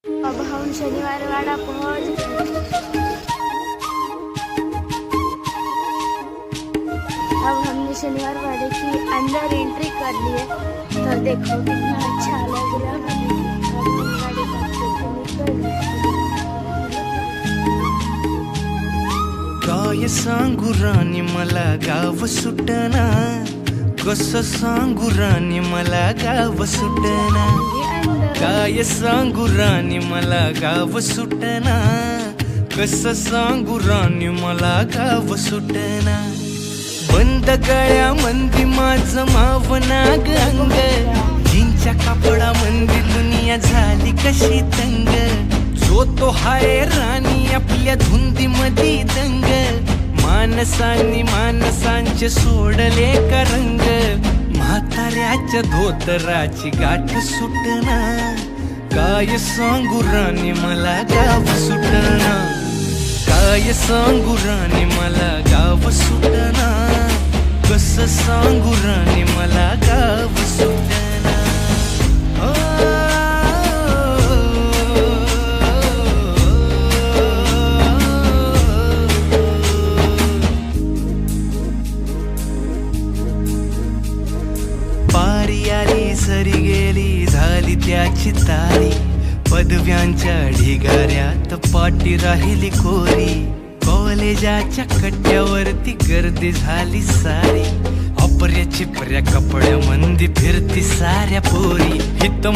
अब हम शनिवार वाड़ा पहुंच गए। अब हमने शनिवार वाड़े की अंदर एंट्री कर ली है, तो देखो कितना अच्छा लग रहा है। अब हम गाड़ी पार्क करके निकल काय सांगू राणी मला गाव सुटना, कसं सांगू राणी मला गाव सुटना, काय सांगू राणी मला गाव सुटना, कसं सांगू राणी मला गाव सुटना. बंद गळ्या मंदी माझं मावना गंग, जीनच्या कापडा मंदी दुनिया झाली कशी तंग. जो तो हाय राणी आपल्या धुंदी मधी दंग, मानसांनी मानसांचे सोडले का रंग. म्हाताऱ्याच्या धोतराची गाठ सुटना, काय सांगू राणी मला गाव सुटना, काय सांगू राणी मला गाव सुटना, कसं सांगू राणी मला गाव सुटना. पारी आली सरी गेली झाली त्याची तारी, पदव्यांच्या ढिगाऱ्यात पाटी राहिली कोरी. कॉलेजाच्या कट्ट्यावरती गर्दी झाली सारी, अपर्या चिपऱ्या कपड्या मंदी फिरती साऱ्या पोरी. हित